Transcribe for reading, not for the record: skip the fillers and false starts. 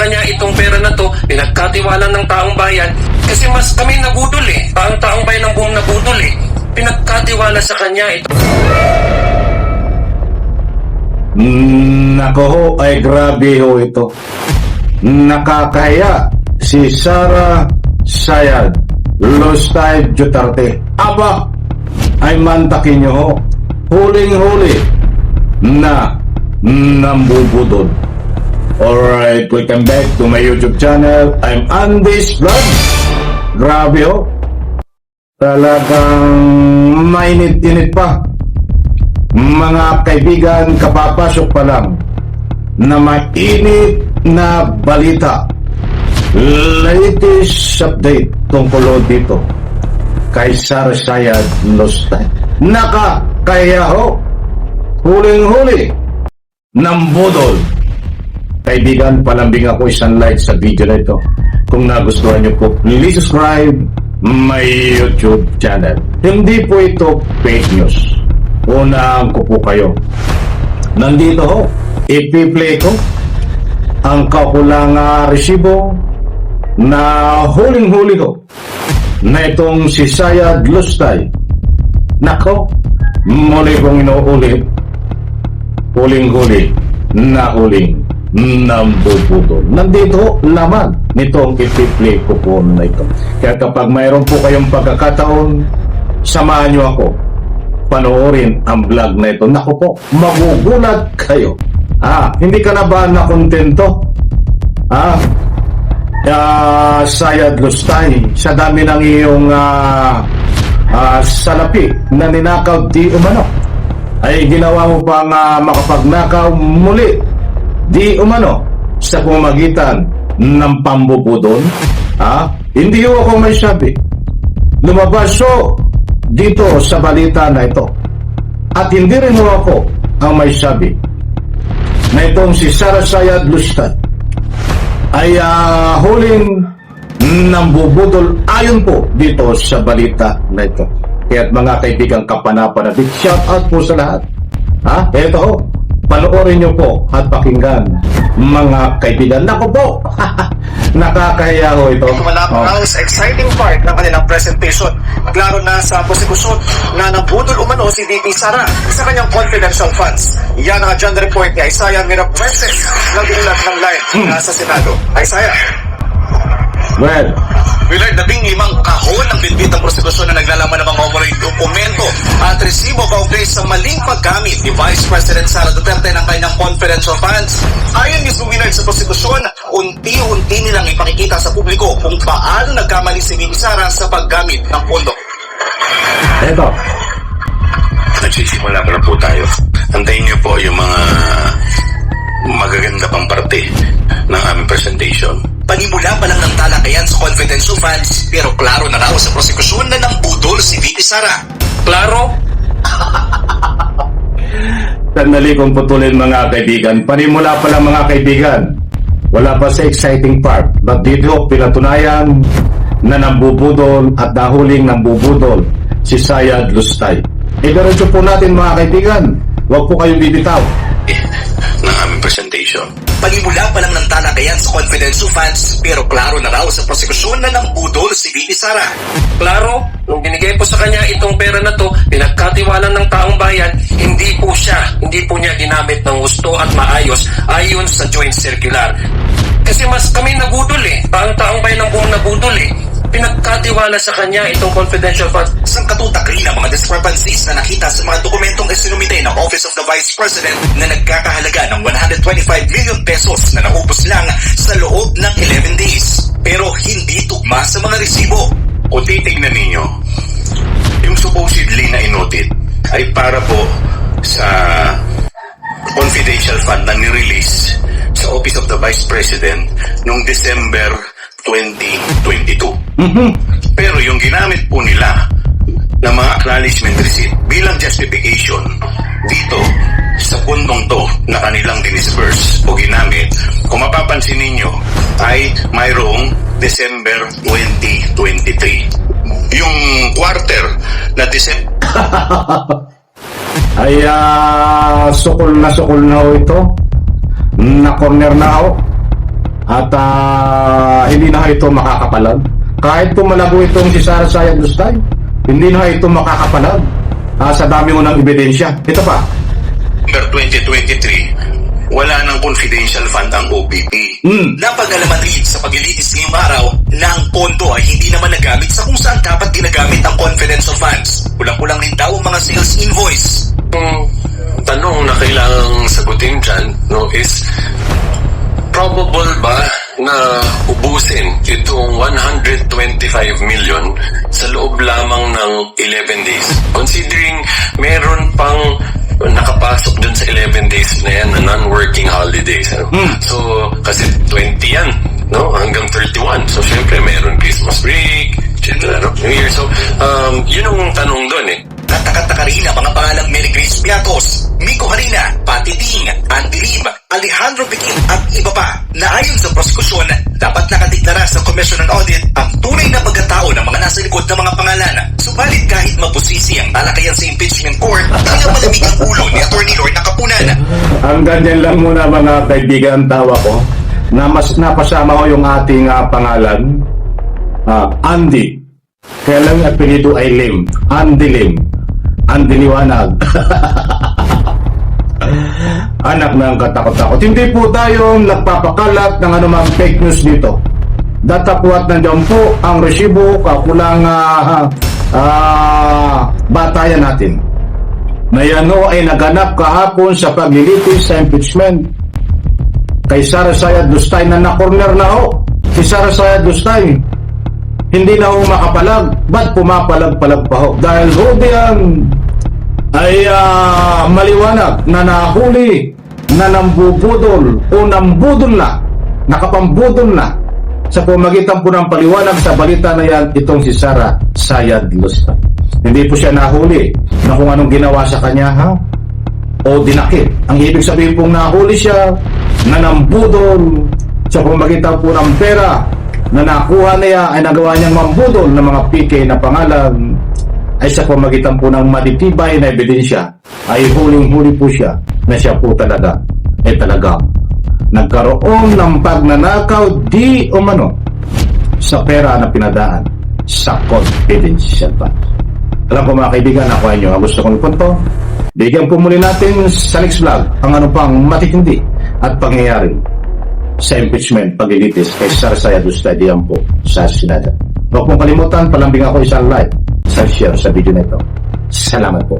kanya itong pera na to, pinagkatiwala ng taong bayan, kasi mas kami nabudol eh. Ang taong bayan ng buong nabudol eh. Pinagkatiwala sa kanya ito. Nako ho, ay grabe ho ito. Nakakahiya si Sara Sayad Lustay Duterte. Aba, ay mantakin nyo ho. Huling-huli na nambubudol. Alright, welcome back to my YouTube channel. I'm Andy's Vlog. Grabe ho. Talagang mainit-init pa. Mga kaibigan, kapapasok pa lang na mainit na balita. Latest update tungkol dito kay Sara Sayad Lustay. Nakakaya ho. Huling-huli ng budol. Kaibigan, palambing ako isang like sa video na ito. Kung nagustuhan nyo po, please subscribe my YouTube channel. Hindi po ito fake news. Unaan ko po kayo. Nandito ho, ipi-play ko ang kakulang resibo na huling-huli ko na itong si Sayad Lustay. Nako, muli kong inuulit, huling-huli na huling nambubudol. Nandito laman nitong ipi-play ko po na ito. Kaya kapag mayroon po kayong pagkakataon, samahan nyo ako panoorin ang vlog na ito. Naku po, magugulat kayo. Hindi ka na ba nakontento? Sayad Lustay, sa dami ng iyong salapi na ninakaw di umano, ay ginawa mo pang makapagnakaw muli di umano sa pamamagitan ng pambubudol. Hindi ko ako may sabi. Lumabas so dito sa balita na ito. At hindi rin mo ako ang may sabi na itong si Sara Sayad Lustay ay huling nambubudol ayon po dito sa balita na ito. Kaya't mga kaibigang kapanapanabik, shout out po sa lahat. Ito ho, panoorin nyo po at pakinggan mga kaibigan. Naku po, nakakahiya ho ito. Ang exciting part ng kanilang presentation. Klaro na sa prosekusyon na nabudol umano si VP Sara sa kanyang confidential funds. Yan ang agenda report ni Isaiah Mirapuentes na ginulat ng live sa Senado. Isaiah. Well, Willard, 15 kahon ang binbit ng prosekusyon na naglalaman ng mga umuring dokumento at resibo kaugnay sa maling paggamit ni Vice President Sara Duterte ng kanyang confidential funds. Ayon mismo Willard sa prosekusyon, unti-unti nilang ipakikita sa publiko kung paano nagkamali si VP Sara sa paggamit ng pondo. ito. Nagsisimula pa na po tayo. Antayin niyo po yung mga magaganda pang parte ng aming presentation. Panimula pa lang ng talakayan sa confidential funds, pero klaro na raw sa prosekusyon na nambudol si VP Sara. Klaro? Sandali kong putulin mga kaibigan. Panimula pa lang mga kaibigan. Wala pa sa exciting part. But dito pinatunayan na nambubudol at nahuling nambubudol si Sayad Lustay. Diretso po natin mga kaibigan. Huwag po kayong bibitaw Ng aming presentation. Panimula pa lang ng talakayan sa confidential funds, pero klaro na raw sa prosekusyon na nambudol si VP Sara. Klaro, nung binigay po sa kanya itong pera na to, pinagkatiwala ng taong bayan, hindi po niya ginamit ng gusto at maayos ayon sa joint circular. Kasi mas kami nabudol eh. Ang taong bayan ng buong nabudol eh. Pinagkatiwala sa kanya itong confidential funds. Sa katutak rin ang mga discrepancies na nakita sa mga dokumentong isinumite ng Office of the Vice President na nagkakahalaga ng 125 million pesos na naubos lang sa loob ng 11 days. Pero hindi tugma sa mga resibo. Kung titignan ninyo, yung supposedly na inoted ay para po sa confidential fund na nirelease sa Office of the Vice President noong December 2022. Pero yung ginamit po nila na mga acknowledgement receipt bilang justification dito sa pundong to na kanilang dinisburse o ginamit, kung mapapansin ninyo, ay mayroong December 2023. Yung quarter na December ay sukol na ho ito. Na corner na ho. At hindi na ito makakapalag. Kahit pumalago itong si Sara Sayad Lustay, hindi na ito makakapalag sa dami mo ng ebidensya. Ito pa. November 2023, wala ng confidential fund ang OPP. Napag-alaman rin sa paglilitis ngayong araw na ang pondo ay hindi naman nagamit sa kung saan dapat ginagamit ang confidential funds. Kulang-kulang rin daw ang mga sales invoice. Yung tanong na kailangang sagutin dyan, no, is probable ba na ubusin itong 125 million sa loob lamang ng 11 days? Considering meron pang nakapasok dun sa 11 days na yan na non-working holidays. Ano? So, kasi 20 yan, no? Hanggang 31. So, syempre, meron Christmas break, New Year. So, yun ang tanong dun eh. Katakataka rin ang mga pangalang Mary Grace Piatos, Miko Harina, Patty Ting, Andy Lim, Alejandro Piquin at iba pa na ayon sa prosekusyon dapat nakadeklara sa Commission on Audit ang tunay na pagkatao ng mga nasa likod ng mga pangalan. Subalit kahit mabusisi ang talakayan sa impeachment court, tila malamig ang ulo ni Atty. Lord Nakapunan. Ang ganyan lang muna mga kaibigan tawa ko na mas napasama ko yung ating pangalan, Andy. Kaya lang yung apelido ay Lim. Andy Lim. Andy Liwanag. Anak ng katakot-takot. Hindi po tayo nagpapakalat ng anumang fake news dito. Datapuat nandiyan po ang resibo kakulang batayan natin. Na yan ho ay naganap kahapon sa paglilitis sa impeachment kay Sara Sayad Lustay na na-corner na ho. Si Sara Sayad Lustay hindi na ho makapalag. Ba't pumapalag-palag pa ho? Dahil ho diyan ay maliwanag na nahuli na nambubudol o nambudol na, nakapambudol na sa pamagitan po ng paliwanag sa balita na yan itong si Sara Sayad Lustay. Hindi po siya nahuli na kung anong ginawa sa kanya o dinakip. Ang ibig sabihin pong nahuli siya na nambudol sa pamagitan po ng pera na nakuha niya ay nagawa niyang mambudol ng mga PK na pangalan ay sa pamagitan po ng matitibay na ebidensya ay huling-huli po siya na siya po talaga nagkaroon ng pagnanakaw di umano sa pera na pinadaan sa confidential fund. Alam ko mga kaibigan, nakuha nyo ang gusto kong ipunto. Bigyan po muli natin sa next vlog ang ano pang matitindi at pangyayari sa impeachment paglilitis kay Sara Sayad Lustay diyan po sa Senado. Huwag pong kalimutan, palambing ako isang like sa share sa video na ito. Salamat po.